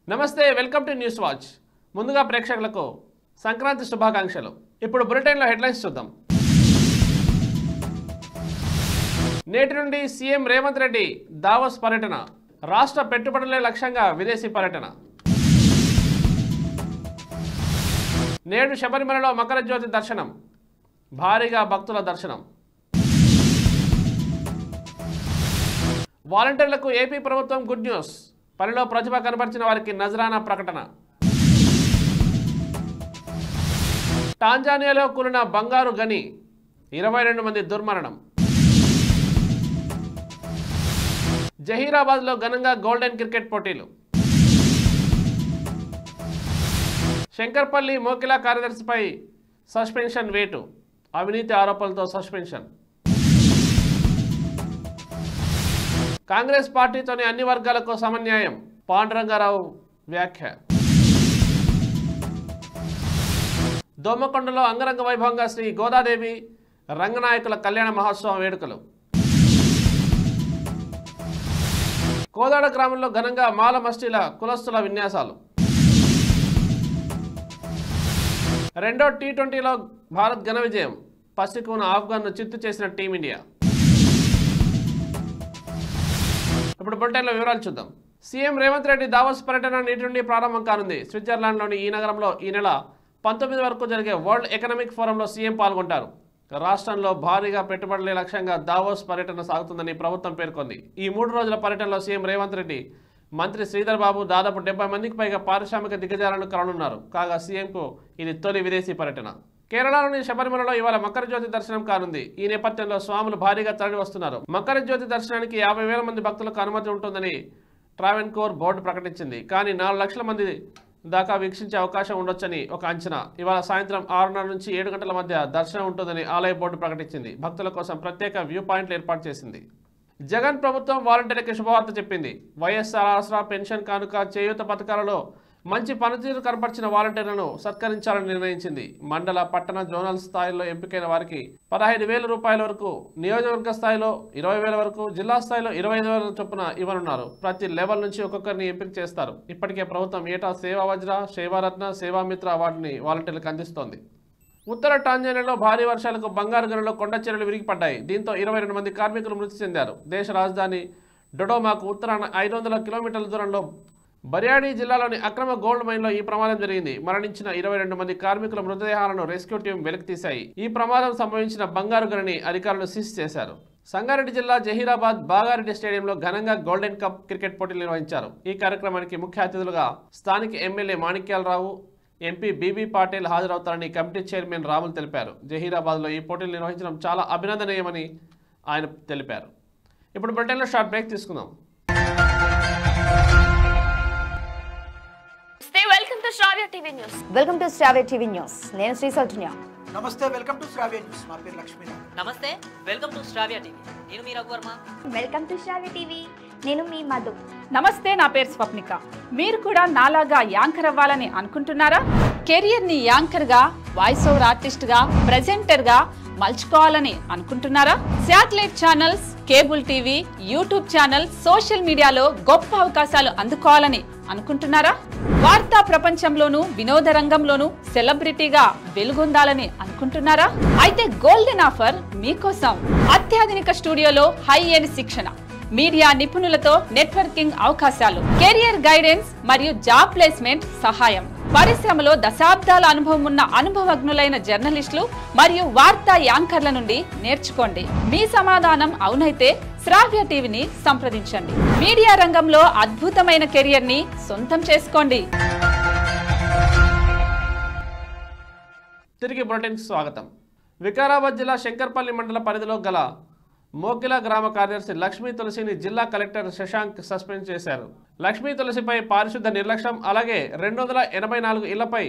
నమస్తే welcome to news watch ముందుగా ప్రేక్షకులకు సంక్రాంతి శుభాకాంక్షలు ఇప్పుడు బులెటిన్ లో హెడ్లైన్స్ చూద్దాం నేటి నుండి సీఎం రేవంత్ రెడ్డి దావోస్ పర్యటన రాష్ట్ర పెట్టుబడులే లక్ష్యంగా విదేశీ పర్యటన నేడు శబరిమలలో మకర జ్యోతి దర్శనం భారీగా భక్తుల దర్శనం వాలంటీర్లకు ఏపీ ప్రభుత్వం గుడ్ న్యూస్ పనిలో ప్రతిభ కనబర్చిన వారికి నజరానా ప్రకటన టాంజానియాలో కూలిన బంగారు గని 22 మంది దుర్మరణం జహీరాబాద్లో ఘనంగా గోల్డెన్ క్రికెట్ పోటీలు శంకర్పల్లి మోకిలా కార్యదర్శిపై సస్పెన్షన్ వేటు అవినీతి ఆరోపణలతో సస్పెన్షన్ కాంగ్రెస్ పార్టీతోని అన్ని వర్గాలకు సమన్యాయం పాండురంగారావు వ్యాఖ్య దోమకొండలో అంగరంగ వైభవంగా శ్రీ గోదాదేవి రంగనాయకుల కళ్యాణ మహోత్సవం వేడుకలు కోదాడ గ్రామంలో ఘనంగా మాల మస్టీల కులస్తుల విన్యాసాలు రెండో టీ20లో భారత్ ఘన విజయం పసికూన ఆఫ్ఘన్ను చిత్తు చేసిన టీమిండియా ఇప్పుడు బులెటిన్లో వివరాలు చూద్దాం సీఎం రేవంత్ రెడ్డి దావోస్ పర్యటన నేటి నుండి ప్రారంభం కానుంది స్విట్జర్లాండ్లోని ఈ నగరంలో ఈ నెల 19 వరకు జరిగే వరల్డ్ ఎకనామిక్ ఫోరంలో సీఎం పాల్గొంటారు రాష్ట్రంలో భారీగా పెట్టుబడులే లక్ష్యంగా దావోస్ పర్యటన సాగుతుందని ప్రభుత్వం పేర్కొంది ఈ 3 రోజుల పర్యటనలో సీఎం రేవంత్ రెడ్డి మంత్రి శ్రీధర్ బాబు దాదాపు 70 మందికి పైగా పారిశ్రామిక దిగ్గజాలను కలవనున్నారు కాగా సీఎంకు ఇది తొలి విదేశీ పర్యటన కేరళలోని శబరిమలలో ఇవాళ మకర జ్యోతి దర్శనం కానుంది ఈ నేపథ్యంలో స్వాములు భారీగా తరలి వస్తున్నారు మకర జ్యోతి దర్శనానికి 50,000 మంది భక్తులకు అనుమతి ఉంటుందని ట్రావెన్కోర్ బోర్డు ప్రకటించింది కానీ 4 లక్షల మంది దాకా వీక్షించే అవకాశం ఉండొచ్చని ఒక అంచనా ఇవాళ సాయంత్రం 6:30 నుంచి 7 గంటల మధ్య దర్శనం ఉంటుందని ఆలయ బోర్డు ప్రకటించింది భక్తుల కోసం ప్రత్యేక వ్యూ పాయింట్లు ఏర్పాటు చేసింది జగన్ ప్రభుత్వం వాలంటీర్లకు శుభవార్త చెప్పింది వైఎస్ఆర్ ఆసరా పెన్షన్ కానుక చేయూత పథకాలలో మంచి పనితీరు కనపరిచిన వాలంటీర్లను సత్కరించాలని నిర్ణయించింది మండల పట్టణ జోనల్ స్థాయిలో ఎంపికైన వారికి 15,000 రూపాయల వరకు నియోజకవర్గ స్థాయిలో 20,000 వరకు జిల్లా స్థాయిలో 25,000 చొప్పున ఇవ్వనున్నారు ప్రతి లెవెల్ నుంచి ఒక్కొక్కరిని ఎంపిక చేస్తారు ఇప్పటికే ప్రభుత్వం ఏటా సేవా వజ్ర సేవారత్న సేవామిత్ర అవార్డుని వాలంటీర్లకు అందిస్తోంది ఉత్తర టాంజానియాలో భారీ వర్షాలకు బంగారు గనుల్లో కొండ చర్యలు విరిగిపడ్డాయి దీంతో 22 మంది కార్మికులు మృతి చెందారు దేశ రాజధాని డొడోమాకు ఉత్తరాన 500 కిలోమీటర్ల దూరంలో బర్యాడి జిల్లాలోని అక్రమ గోల్డ్ మైన్లో ఈ ప్రమాదం జరిగింది మరణించిన 22 మంది కార్మికుల మృతదేహాలను రెస్క్యూ టీం వెలికితీశాయి ఈ ప్రమాదం సంభవించిన బంగారు గనిని అధికారులు సీజ్ చేశారు సంగారెడ్డి జిల్లా జహీరాబాద్ బాగారెడ్డి స్టేడియంలో ఘనంగా గోల్డెన్ కప్ క్రికెట్ పోటీలు నిర్వహించారు ఈ కార్యక్రమానికి ముఖ్య అతిథులుగా స్థానిక MLA Manikyalarao MP BB Patil హాజరవుతారని కమిటీ చైర్మన్ రాములు తెలిపారు జహీరాబాద్లో ఈ పోటీలు నిర్వహించడం చాలా అభినందనీయమని ఆయన తెలిపారు ఇప్పుడు బ్రిటన్లో షార్ట్ బ్రేక్ తీసుకుందాం welcome to Shravya TV news నేను శ్రీ సౌజన్య నమస్తే వెల్కమ్ టు శ్రావ్య న్యూస్ నా పేరు లక్ష్మీ నమస్తే వెల్కమ్ టు శ్రావ్య టీవీ నేను మీ Raghuvarma welcome to Shravya TV నేను మీ మధు నమస్తే నా పేరు స్వప్నిక మీరు కూడా నాలాగా యాంకర్ అవ్వాలని అనుకుంటున్నారా కెరియర్ ని యాంకర్ గా వాయిస్ ఓవర్ ఆర్టిస్ట్ గా ప్రెజెంటర్ గా మలుచుకోవాలని అనుకుంటున్నారా satellite channels cable TV YouTube channel social మీడియాలో గొప్ప అవకాశాలు అందుకోవాలని అనుకుంటున్నారా వార్తా ప్రపంచంలోనూ వినోద రంగంలోనూ సెలబ్రిటీగా వెలుగొందాలని అనుకుంటున్నారా అయితే గోల్డెన్ ఆఫర్ మీకోసం అత్యాధునిక స్టూడియోలో హై ఎండ్ శిక్షణ మీడియా నిపుణులతో నెట్వర్కింగ్ అవకాశాలు కెరియర్ గైడెన్స్ మరియు జాబ్ ప్లేస్మెంట్ సహాయం పరిశ్రమలో దశాబ్దాల అనుభవం ఉన్న అనుభవజ్ఞులైన జర్నలిస్టులు మరియు వార్తా యాంకర్ల నుండి నేర్చుకోండి మీ సమాధానం అవునైతే శ్రావ్య టీవీని సంప్రదించండి మీడియా రంగంలో అద్భుతమైన కెరియర్ ని సొంతం చేసుకోండి తిరిగి బులెటిన్కి స్వాగతం వికారాబాద్ జిల్లా శంకర్పల్లి మండల పరిధిలో గల మోకిలా గ్రామ కార్యదర్శి లక్ష్మీ తులసిని జిల్లా కలెక్టర్ శశాంక్ సస్పెండ్ చేశారు లక్ష్మీ తులసిపై పారిశుద్ధ నిర్లక్ష్యం అలాగే 284 ఇళ్లపై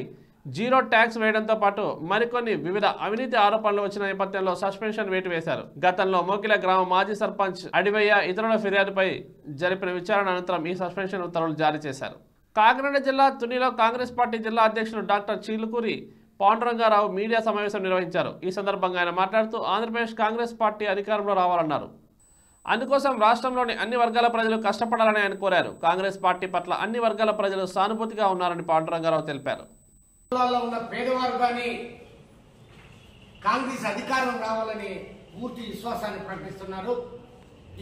జీరో ట్యాక్స్ వేయడంతో పాటు మరికొన్ని వివిధ అవినీతి ఆరోపణలు వచ్చిన నేపథ్యంలో సస్పెన్షన్ వేటు వేశారు గతంలో మోకిలా గ్రామ మాజీ సర్పంచ్ అడివయ్య ఇతరుల ఫిర్యాదుపై జరిపిన విచారణ అనంతరం ఈ సస్పెన్షన్ ఉత్తర్వులు జారీ చేశారు కాకినాడ జిల్లా తునిలో కాంగ్రెస్ పార్టీ జిల్లా అధ్యక్షుడు డాక్టర్ చీలుకూరి పాండురంగారావు మీడియా సమావేశం నిర్వహించారు ఈ సందర్భంగా ఆయన మాట్లాడుతూ ఆంధ్రప్రదేశ్ కాంగ్రెస్ పార్టీ అధికారంలో రావాలన్నారు అందుకోసం రాష్ట్రంలోని అన్ని వర్గాల ప్రజలు కష్టపడాలని ఆయన కోరారు. కాంగ్రెస్ పార్టీ పట్ల అన్ని వర్గాల ప్రజలు సానుభూతిగా ఉన్నారని పాండురంగారావు తెలిపారు. ఉన్న పేదవారు కానీ కాంగ్రెస్ అధికారం రావాలని పూర్తి విశ్వాసాన్ని ప్రకటిస్తున్నారు.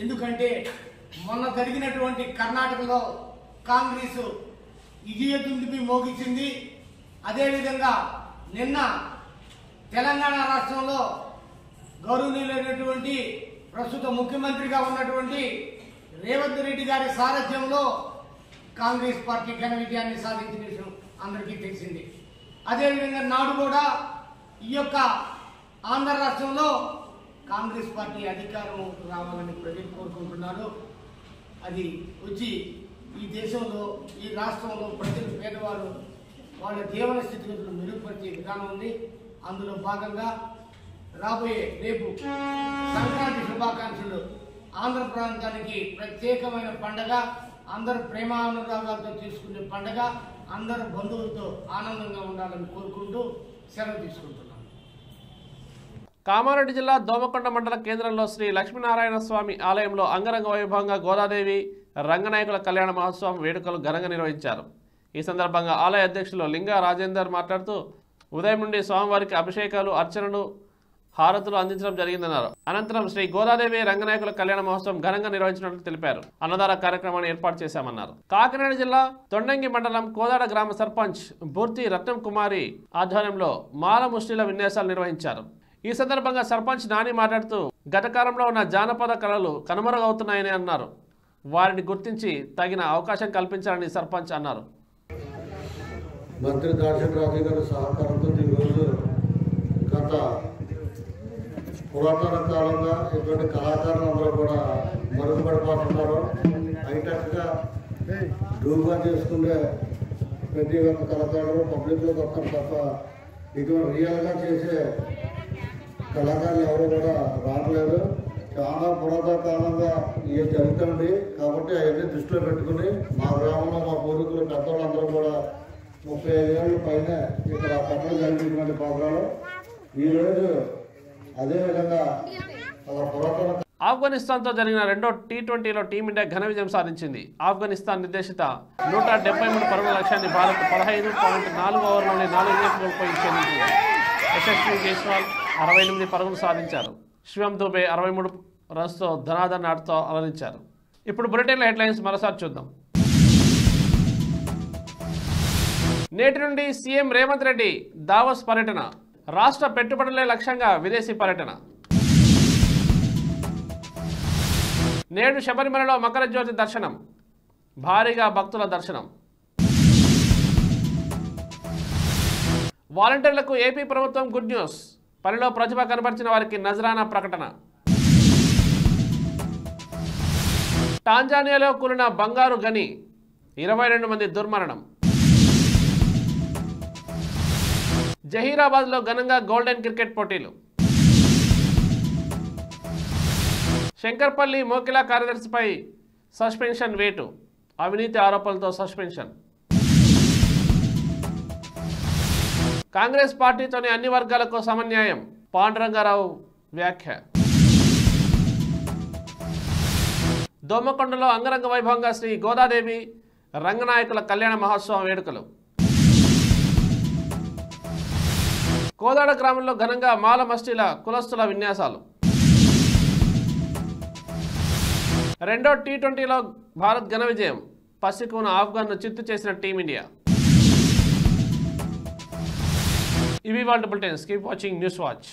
ఎందుకంటే మొన్న జరిగినటువంటి కర్ణాటకలో కాంగ్రెస్ విజయదుందుబి మోగించింది. అదేవిధంగా నిన్న తెలంగాణ రాష్ట్రంలో గౌరవనీయులైనటువంటి ప్రస్తుత ముఖ్యమంత్రిగా ఉన్నటువంటి రేవంత్ రెడ్డి గారి సారథ్యంలో కాంగ్రెస్ పార్టీ ఘన విజయాన్ని సాధించిన విషయం అందరికీ తెలిసింది. అదేవిధంగా నాడు కూడా ఈ యొక్క ఆంధ్ర రాష్ట్రంలో కాంగ్రెస్ పార్టీ అధికారం రావాలని ప్రజలు కోరుకుంటున్నారు. అది వచ్చి ఈ దేశంలో ఈ రాష్ట్రంలో ప్రజలు పేదవారు వాళ్ళ జీవన స్థితిగతులు మెరుగుపరిచే విధానం ఉంది. అందులో భాగంగా రాబోయే రేపు సంక్రాంతి శుభాకాంక్షలు. ఆంధ్ర ప్రాంతానికి ప్రత్యేకమైన పండగ, అందరూ ప్రేమానురాగాలతో చేసుకునే పండగ, అందరూ బంధువులతో ఆనందంగా ఉండాలని కోరుకుంటూ సెలవు తీసుకుంటున్నాను. కామారెడ్డి జిల్లా దోమకొండ మండల కేంద్రంలో శ్రీ లక్ష్మీనారాయణ స్వామి ఆలయంలో అంగరంగ వైభవంగా గోదాదేవి రంగనాయకుల కళ్యాణ మహోత్సవం వేడుకలు ఘనంగా నిర్వహించారు. ఈ సందర్భంగా ఆలయ అధ్యక్షులు లింగా రాజేందర్ మాట్లాడుతూ ఉదయం నుండి స్వామివారికి అభిషేకాలు, అర్చనలు, హారతులు అందించడం జరిగిందన్నారు. అనంతరం శ్రీ గోదాదేవి రంగనాయకుల కళ్యాణ మహోత్సవం ఘనంగా నిర్వహించినట్లు తెలిపారు. అన్నదాన కార్యక్రమాన్ని ఏర్పాటు చేశామన్నారు. కాకినాడ జిల్లా తొండంగి మండలం కోదాడ గ్రామ సర్పంచ్ బూర్తి రత్నం కుమారి ఆధ్వర్యంలో మాల ముష్టిల విన్యాసాలు నిర్వహించారు. ఈ సందర్భంగా సర్పంచ్ నాని మాట్లాడుతూ గత కాలంలో ఉన్న జానపద కళలు కనుమరుగవుతున్నాయని అన్నారు. వారిని గుర్తించి తగిన అవకాశం కల్పించాలని సర్పంచ్ అన్నారు. మంత్రి దాశరథి రాజు గారి సహకారంతో ఈరోజు గత పురాతన కాలంగా ఇటువంటి కళాకారులు అందరూ కూడా మరుగుపడిపోతున్నారు. హైటెక్గా డూగా చేసుకునే ప్రతి ఒక్క కళాకారులు పబ్లిక్లో వస్తారు తప్ప ఇటువంటి రియల్గా చేసే కళాకారులు ఎవరు కూడా రావట్లేదు. చాలా పురాతన కాలంగా ఇవి జరుగుతుంది కాబట్టి అవన్నీ దృష్టిలో పెట్టుకుని మా గ్రామంలో మా పూర్వీకులు పెద్దవాళ్ళందరూ కూడా 35 ఏళ్ళ పైన ఇక్కడ పట్టణ జరిగినటువంటి ప్రోగ్రాలు ఈరోజు అదేవిధంగా పురాతన ఆఫ్ఘనిస్తాన్తో జరిగిన రెండో టీ20లో టీమిండియా ఘన విజయం సాధించింది. ఆఫ్ఘనిస్తాన్ నిర్దేశిత 173 పరుగుల లక్ష్యాన్ని భారత్ 15.4 ఓవర్లోనే 4 వికెట్లు ఉపయోగించింది. యశస్వి జైస్వాల్ 68 పరుగులు సాధించారు. శివం దుబే 63 రన్స్తో ధనాధన్ ఆటతో అలరించారు. ఇప్పుడు బులెటిన్ల హెడ్లైన్స్ మరోసారి చూద్దాం. నేటి నుండి సీఎం రేవంత్ రెడ్డి దావోస్ పర్యటన. రాష్ట్ర పెట్టుబడులే లక్ష్యంగా విదేశీ పర్యటన. నేడు శబరిమలలో మకర జ్యోతి దర్శనం. భారీగా భక్తుల దర్శనం. వాలంటీర్లకు ఏపీ ప్రభుత్వం గుడ్ న్యూస్. పనిలో ప్రతిభ కనబరిచిన వారికి నజరానా ప్రకటన. టాంజానియాలో కూలిన బంగారు గని, 22 మంది దుర్మరణం. జహీరాబాద్లో ఘనంగా గోల్డెన్ క్రికెట్ పోటీలు. శంకర్పల్లి మోకిలా కార్యదర్శిపై సస్పెన్షన్ వేటు. అవినీతి ఆరోపణలతో సస్పెన్షన్. కాంగ్రెస్ పార్టీతోనే అన్ని వర్గాలకు సమన్యాయం. పాండురంగారావు వ్యాఖ్య. దోమకొండలో అంగరంగ వైభవంగా శ్రీ గోదాదేవి రంగనాయకుల కళ్యాణ మహోత్సవం వేడుకలు. కోదాడ గ్రామంలో ఘనంగా మాల మస్టిల కులస్తుల విన్యాసాలు. రెండో టీ20లో భారత్ ఘన విజయం. పసికూన ఆఫ్ఘన్ను చిత్తు చేసిన టీమిండియా. ఇవి వాళ్ళ bulletins. Keep watching news watch.